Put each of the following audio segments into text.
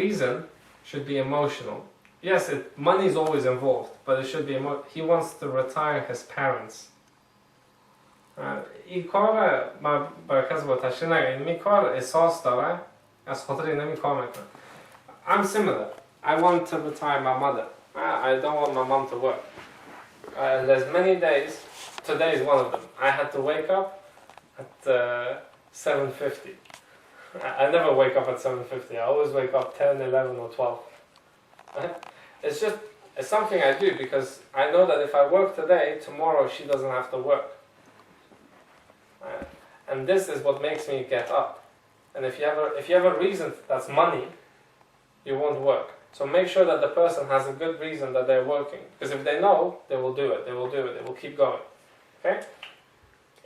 reason should be emotional. Yes, money is always involved, but it should be he wants to retire his parents. این کار برکز با تشریح نگه این کار احساس داره از خاطر این کار میکنه. I'm similar. I want to retire my mother. I don't want my mom to work. There's many days. Today is one of them. I had to wake up at 7:50. I never wake up at 7:50. I always wake up 10, 11 or 12. It's something I do because I know that if I work today, tomorrow she doesn't have to work. And this is what makes me get up. And if you have a reason that's money, you won't work. So make sure that the person has a good reason that they're working. Because if they know, they will do it. They will do it. They will keep going. Okay?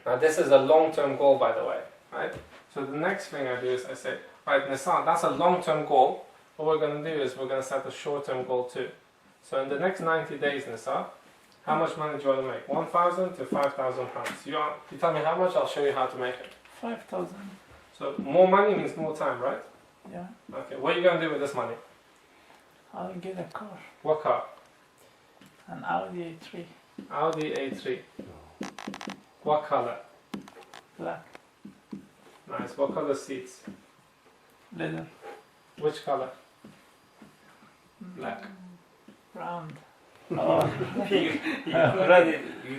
Now this is a long-term goal, by the way. Right? So the next thing I do is I say, right, Nissan, that's a long-term goal. What we're going to do is we're going to set a short-term goal too. So in the next 90 days, Nisa, how much money do you want to make? 1,000 to 5,000 pounds. You tell me how much, I'll show you how to make it. 5,000. So more money means more time, right? Yeah. Okay, what are you going to do with this money? I'll get a car. What car? An Audi A3. Audi A3. What color? Black. Nice. What color seats? Leather. Which color? Black. Round. Oh. you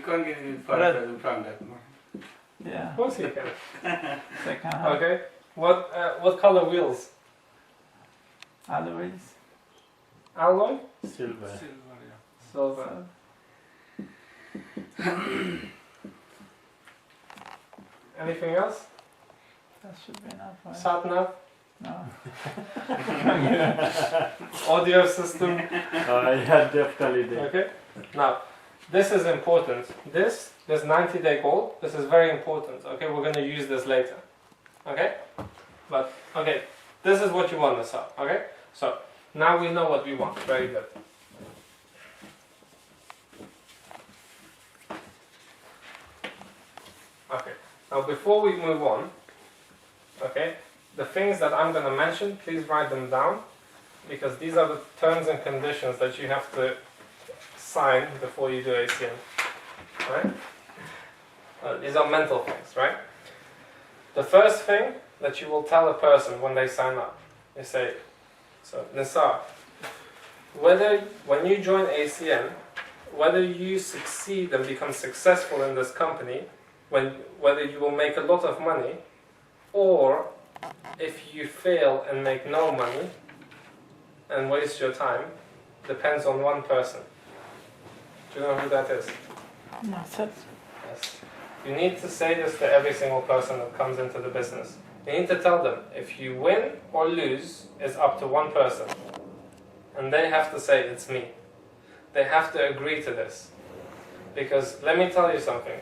can't get it for that. Yeah. Of course you can. Second hand. Okay. What color wheels? Alloys. Alloy? Silver. Silver. Anything else? That should be enough, right? Sat nav? No. Audio system? Yeah, definitely. Okay. Now, this is important. This 90-day goal, this is very important. Okay, we're going to use this later. Okay? But, okay, this is what you want to sell. Okay? So, now we know what we want. Very good. Okay. Now, before we move on, okay, the things that I'm going to mention, please write them down, because these are the terms and conditions that you have to sign before you do ACN. Right? These are mental things, right? The first thing that you will tell a person when they sign up, you say, so Nisa, when you join ACN, whether you succeed and become successful in this company, whether you will make a lot of money, or if you fail and make no money and waste your time, depends on one person. Do you know who that is? Myself. Yes. You need to say this to every single person that comes into the business. You need to tell them, if you win or lose, it's up to one person. And they have to say, it's me. They have to agree to this. Because, let me tell you something.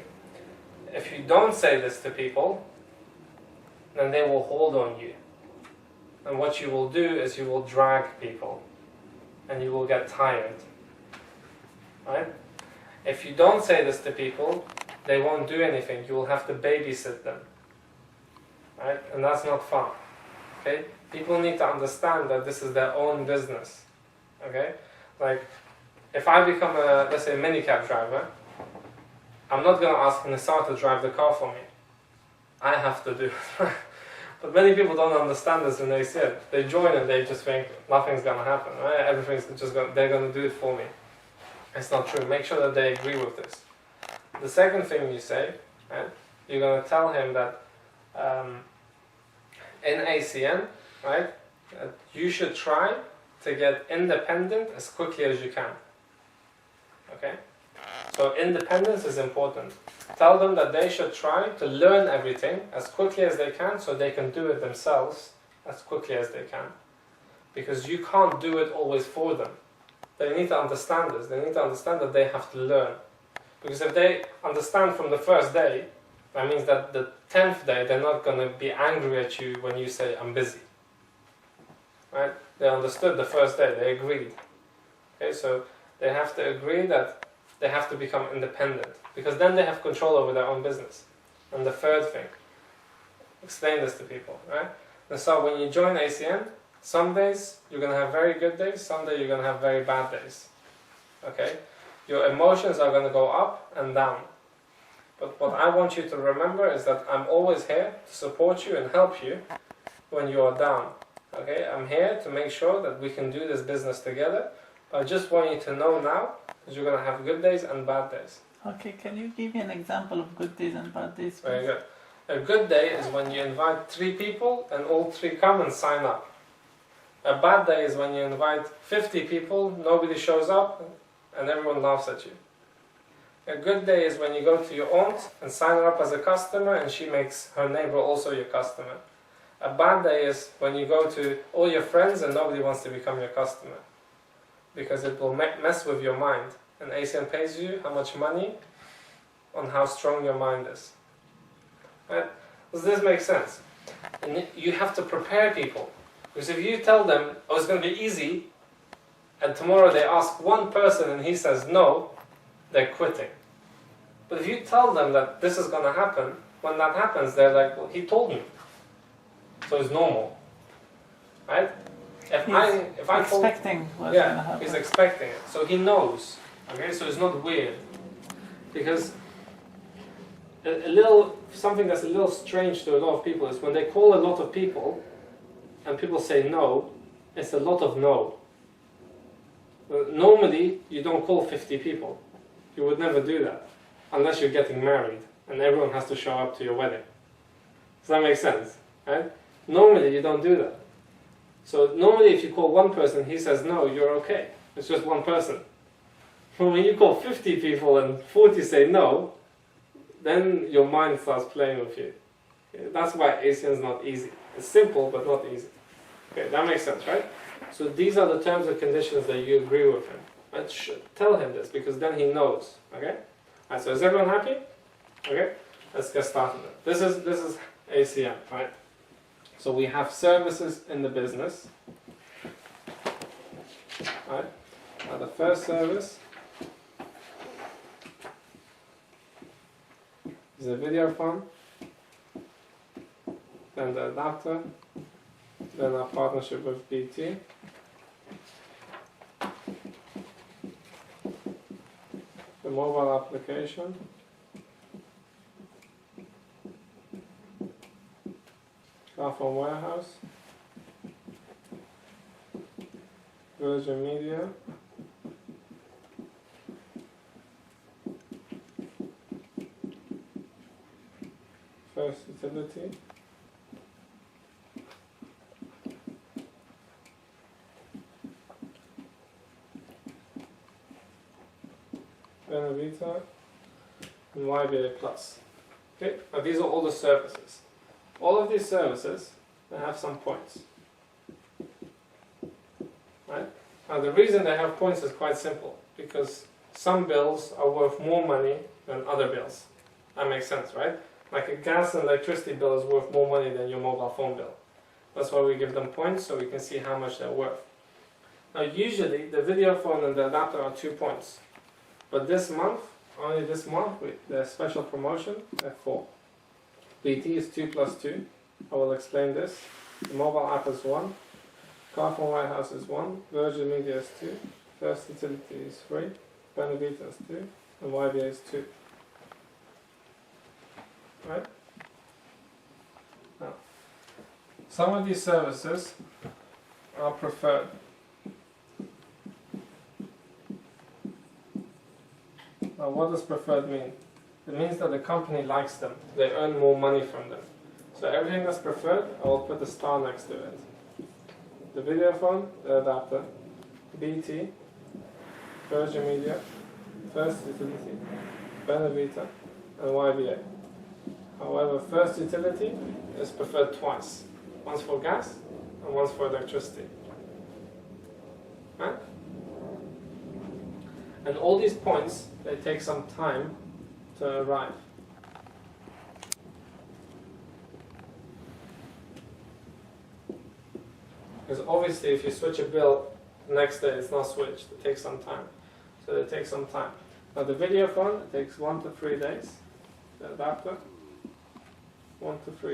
If you don't say this to people, then they will hold on you. And what you will do is you will drag people. And you will get tired. Right? If you don't say this to people, they won't do anything. You will have to babysit them. Right? And that's not fun. Okay? People need to understand that this is their own business. Okay? Like, if I become let's say, a minicab driver, I'm not going to ask Nisa to drive the car for me. I have to do it. But many people don't understand this when they see it. They join and they just think nothing's going to happen. Right? Everything's just they're going to do it for me. It's not true. Make sure that they agree with this. The second thing you say, right, you're going to tell him that in ACN, right, you should try to get independent as quickly as you can. Okay? So independence is important. Tell them that they should try to learn everything as quickly as they can so they can do it themselves as quickly as they can. Because you can't do it always for them. They need to understand this. They need to understand that they have to learn. Because if they understand from the first day, that means that the 10th day they're not going to be angry at you when you say, I'm busy. Right? They understood the first day. They agreed. Okay, so they have to agree that they have to become independent, because then they have control over their own business. And the third thing, explain this to people, right? And so when you join ACN, Some days you're going to have very good days, some days you're going to have very bad days. Okay? Your emotions are going to go up and down. But what I want you to remember is that I'm always here to support you and help you when you are down. Okay? I'm here to make sure that we can do this business together. I just want you to know now that you're going to have good days and bad days. Okay, can you give me an example of good days and bad days? Very good. A good day is when you invite 3 people and all 3 come and sign up. A bad day is when you invite 50 people, nobody shows up, and everyone laughs at you. A good day is when you go to your aunt and sign her up as a customer and she makes her neighbor also your customer. A bad day is when you go to all your friends and nobody wants to become your customer. Because it will mess with your mind. And ACN pays you how much money on how strong your mind is. Right? Does this make sense? And you have to prepare people. Because if you tell them, oh, it's going to be easy, and tomorrow they ask one person and he says no, they're quitting. But if you tell them that this is going to happen, when that happens, they're like, well, he told me. So it's normal. Right? If I expecting what's going to happen. He's expecting it. So he knows. Okay, so it's not weird. Because something that's a little strange to a lot of people is when they call a lot of people and people say no, it's a lot of no. Normally, you don't call 50 people. You would never do that. Unless you're getting married and everyone has to show up to your wedding. Does that make sense? Right? Normally, you don't do that. So normally if you call one person, he says no, you're okay. It's just one person. But when you call 50 people and 40 say no, then your mind starts playing with you. Okay? That's why ACN is not easy. It's simple, but not easy. Okay, that makes sense, right? So these are the terms and conditions that you agree with him. And tell him this, because then he knows. Okay? Alright, so is everyone happy? Okay? Let's get started. This is ACN, right? So we have services in the business. Right? Now the first service is a video phone, then the adapter, then our partnership with BT. The mobile application. Platform warehouse, Virgin Media, First Utility, Benavita, and YBA Plus. Okay, now these are all the services. All of these services, they have some points. Right? Now the reason they have points is quite simple, because some bills are worth more money than other bills. That makes sense, right? Like a gas and electricity bill is worth more money than your mobile phone bill. That's why we give them points, so we can see how much they're worth. Now usually the video phone and the adapter are 2 points. But this month, only this month, the special promotion, they're 4. BT is 2 plus 2. I will explain this. The mobile app is 1. Carphone Warehouse is 1. Virgin Media is 2. First Utility is 3. Benavita is 2. And YBA is 2. Right? Now, some of these services are preferred. Now, what does preferred mean? It means that the company likes them. They earn more money from them. So everything that's preferred, I will put a star next to it. The video phone, the adapter, BT, Virgin Media, First Utility, Benavita, and YBA. However, First Utility is preferred twice. Once for gas and once for electricity. Right? And all these points, they take some time to arrive. Because obviously if you switch a bill, the next day it's not switched. It takes some time. So it takes some time. Now the video phone, it takes 1 to 3 days. The adapter, 1 to 3